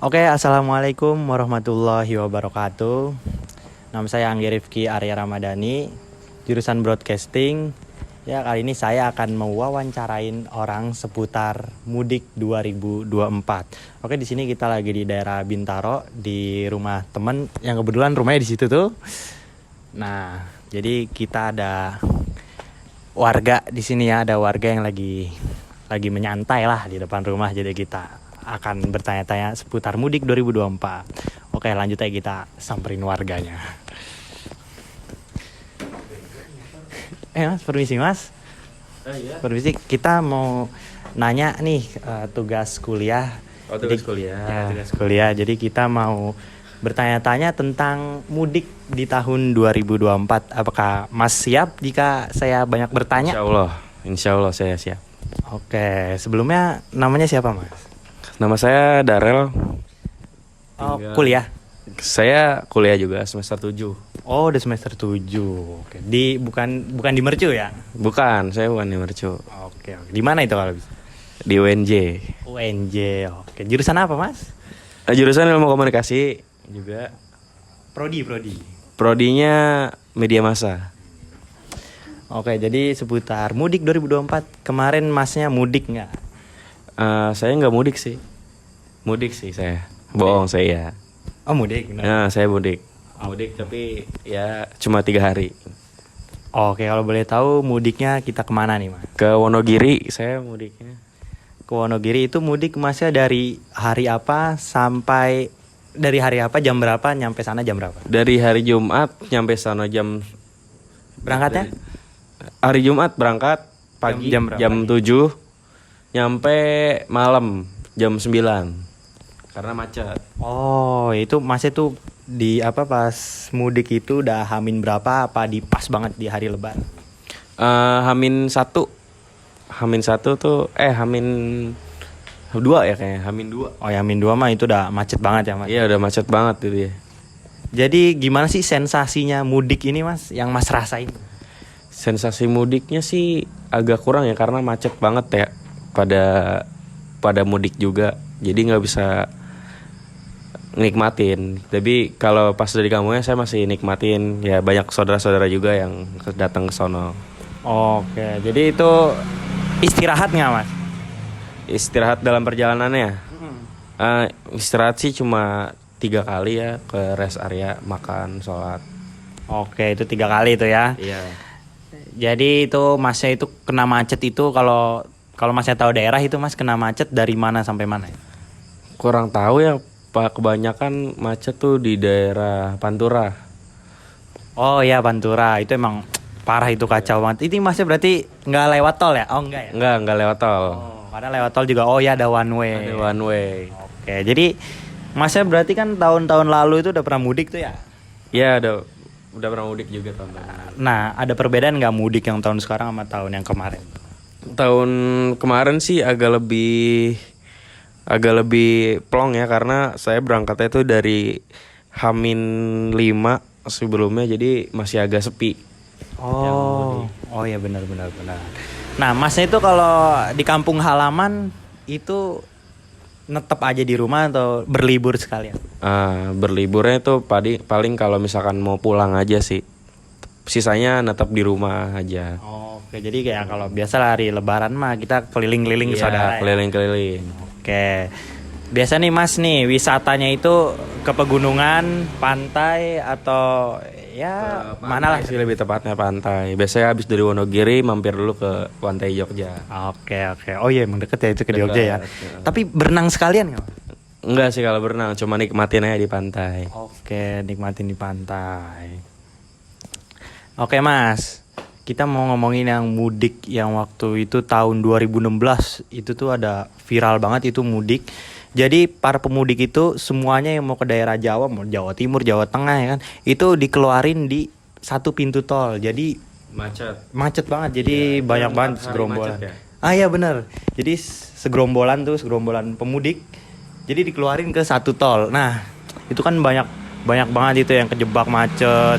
Oke, assalamualaikum warahmatullahi wabarakatuh. Nama saya Anggi Rifki Arya Ramadhani, jurusan Broadcasting. Ya, kali ini saya akan mewawancarain orang seputar mudik 2024. Oke, di sini kita lagi di daerah Bintaro, di rumah temen yang kebetulan rumahnya di situ tuh. Nah, jadi kita ada warga di sini ya, ada warga yang lagi menyantai lah di depan rumah. Jadi kita akan bertanya-tanya seputar mudik 2024. Oke, lanjut aja kita samperin warganya. Mas, permisi mas. Iya. Permisi, kita mau nanya nih tugas kuliah. Tugas kuliah. Ya, tugas kuliah. Jadi kita mau bertanya-tanya tentang mudik di tahun 2024. Apakah Mas siap jika saya banyak bertanya? Insya Allah saya siap. Oke, sebelumnya namanya siapa mas? Nama saya Darel. Oh, kuliah? Saya kuliah juga semester 7. Oh, udah semester 7. Oke. Bukan di Mercu ya? Bukan, saya bukan di Mercu. Oke. Di mana itu kalau bisa? Di UNJ. UNJ. Oke. Jurusan apa, Mas? Jurusan Ilmu Komunikasi juga. Prodi. Prodinya Media Massa. Oke, jadi seputar mudik 2024. Kemarin Masnya mudik nggak? Saya nggak mudik sih. Mudik sih saya. Bohong saya. Oh, mudik. Benar. Nah, saya mudik. Mudik tapi ya cuma 3 hari. Oke, kalau boleh tahu mudiknya kita kemana nih, Mas? Ke Wonogiri saya mudiknya. Ke Wonogiri itu mudik Masnya dari hari apa sampai jam berapa, nyampe sana jam berapa? Dari hari Jumat nyampe sana Berangkatnya? Hari Jumat berangkat pagi Jam berapa jam pagi? 7, nyampe malam jam 9 karena macet. Oh, itu Masnya tuh pas mudik itu udah hamin berapa, apa di pas banget di hari Lebaran? Hamin 1. Hamin 1 tuh Hamin 2 ya kayaknya, Hamin 2. Oh ya, hamin 2 mah itu udah macet banget ya Mas? Iya, udah macet banget itu ya. Jadi gimana sih sensasinya mudik ini Mas, yang Mas rasain? Sensasi mudiknya sih agak kurang ya karena macet banget ya pada mudik juga. Jadi nggak bisa nikmatin. Tapi kalau pas dari kampungnya saya masih nikmatin. Ya banyak saudara-saudara juga yang datang ke sono. Oke, jadi itu istirahat nggak Mas? Istirahat dalam perjalanannya. Istirahat sih cuma 3 kali ya, ke rest area, makan, sholat. Oke, itu 3 kali itu ya. Iya. Jadi itu Masnya itu kena macet itu kalau Masnya tahu daerah itu Mas kena macet dari mana sampai mana? Kurang tahu ya, Pak, kebanyakan macet tuh di daerah Pantura. Oh iya, Pantura itu emang parah, itu kacau banget. Ini Masnya berarti nggak lewat tol ya? Oh enggak ya? Enggak lewat tol. Oh, karena lewat tol juga ya ada one way. Ada one way. Oke, jadi Masnya berarti kan tahun-tahun lalu itu udah pernah mudik tuh ya? Iya, udah pernah mudik juga tahun-tahun. Nah, ada perbedaan nggak mudik yang tahun sekarang sama tahun yang kemarin? Tahun kemarin sih agak lebih plong ya karena saya berangkatnya itu dari Hamin 5 sebelumnya, jadi masih agak sepi. Oh ya, benar. Nah, Masnya itu kalau di kampung halaman itu netep aja di rumah atau berlibur sekalian? Berliburnya itu paling kalau misalkan mau pulang aja sih. Sisanya netap di rumah aja. Oke, jadi kayak kalau biasa hari Lebaran mah kita keliling-keliling saudara. Iya, keliling-keliling. Oke. Biasa nih Mas nih wisatanya itu ke pegunungan, pantai atau ya mana lah sih lebih tepatnya pantai. Biasanya habis dari Wonogiri mampir dulu ke Pantai Jogja. Oke. Oh iya, emang deket ya itu ke Dekat, Jogja ya. ya. Tapi berenang sekalian nggak? Enggak sih kalau berenang, cuma nikmatin aja di pantai. Oke, nikmatin di pantai. Oke Mas, kita mau ngomongin yang mudik yang waktu itu tahun 2016 itu tuh ada viral banget itu mudik. Jadi para pemudik itu semuanya yang mau ke daerah Jawa, mau Jawa Timur, Jawa Tengah ya kan, itu dikeluarin di satu pintu tol. Jadi macet banget, jadi banyak banget segerombolan. Ya? Iya benar. Jadi segerombolan pemudik, jadi dikeluarin ke satu tol. Nah itu kan banyak banget itu yang kejebak macet,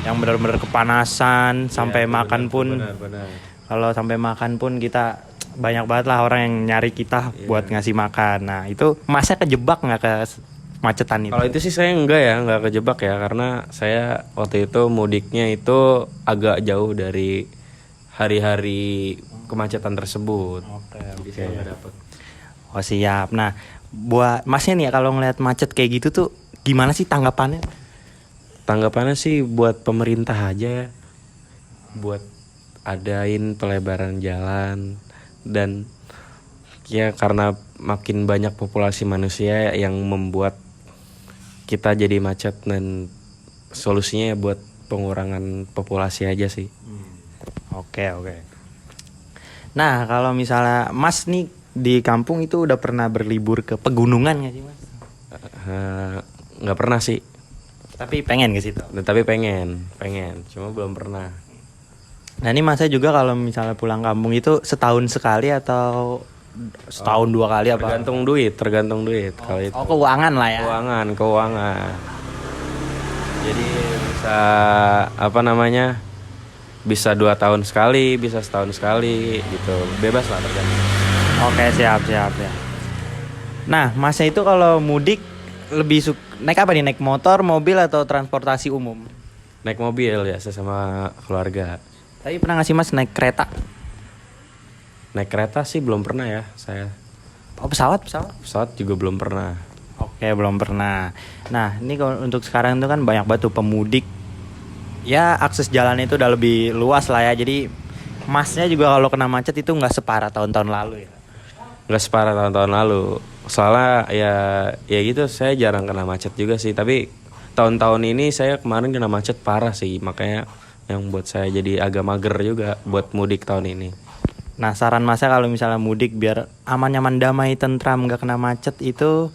yang benar-benar kepanasan sampai makan pun benar. Kalau sampai makan pun kita banyak banget lah orang yang nyari kita buat ngasih makan. Nah itu Masnya kejebak nggak ke macetan itu? Kalau itu sih saya nggak kejebak ya, karena saya waktu itu mudiknya itu agak jauh dari hari-hari kemacetan tersebut. Jadi saya nggak dapet. Oh siap. Nah buat Masnya nih ya, kalau ngeliat macet kayak gitu tuh gimana sih tanggapannya? Tanggapannya sih buat pemerintah aja ya, buat adain pelebaran jalan, dan ya karena makin banyak populasi manusia yang membuat kita jadi macet, dan solusinya ya buat pengurangan populasi aja sih. Oke. Nah kalau misalnya Mas nih di kampung itu udah pernah berlibur ke pegunungan nggak sih Mas? Nggak pernah sih, Tapi pengen ke situ. tapi pengen, cuma belum pernah. Nah ini Masnya juga kalau misalnya pulang kampung itu setahun sekali atau setahun 2 kali apa? Tergantung duit kalau itu. Oh keuangan lah ya. Keuangan. Jadi bisa bisa 2 tahun sekali, bisa setahun sekali gitu, bebas lah tergantung. Oke siap ya. Nah Masnya itu kalau mudik lebih naik apa nih? Naik motor, mobil atau transportasi umum? Naik mobil ya, saya sama keluarga. Tapi pernah nggak sih Mas naik kereta? Naik kereta sih belum pernah ya saya. Oh pesawat? Pesawat juga belum pernah. Oke belum pernah. Nah ini kalau untuk sekarang itu kan banyak banget tuh pemudik. Ya akses jalan itu udah lebih luas lah ya. Jadi Masnya juga kalau kena macet itu nggak separah tahun-tahun lalu ya? Nggak separah tahun-tahun lalu. Soalnya ya gitu, saya jarang kena macet juga sih. Tapi tahun-tahun ini saya kemarin kena macet parah sih. Makanya yang buat saya jadi agak mager juga buat mudik tahun ini. Nah saran Masnya kalau misalnya mudik biar aman nyaman damai tentram nggak kena macet itu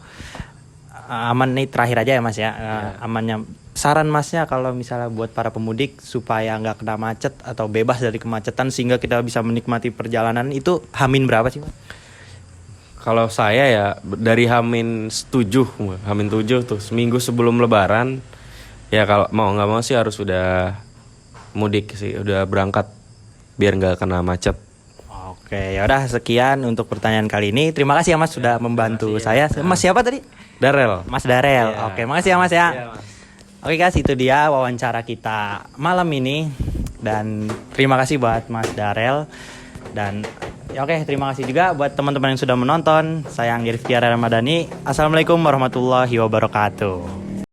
aman nih, terakhir aja ya Mas ya. Amannya saran Masnya kalau misalnya buat para pemudik supaya nggak kena macet atau bebas dari kemacetan sehingga kita bisa menikmati perjalanan itu Hamin berapa sih Mas? Kalau saya ya dari Hamin 7 tuh seminggu sebelum Lebaran ya, kalau mau nggak mau sih harus udah mudik sih, udah berangkat biar nggak kena macet. Oke, ya udah sekian untuk pertanyaan kali ini. Terima kasih ya Mas sudah membantu saya. Mas siapa tadi? Darel. Mas Darel. Iya. Oke, makasih ya Mas ya. Iya, Mas. Oke guys, itu dia wawancara kita malam ini dan terima kasih buat Mas Darel dan ya oke, terima kasih juga buat teman-teman yang sudah menonton. Saya Anggi Rifki Ramadhani. Assalamualaikum warahmatullahi wabarakatuh.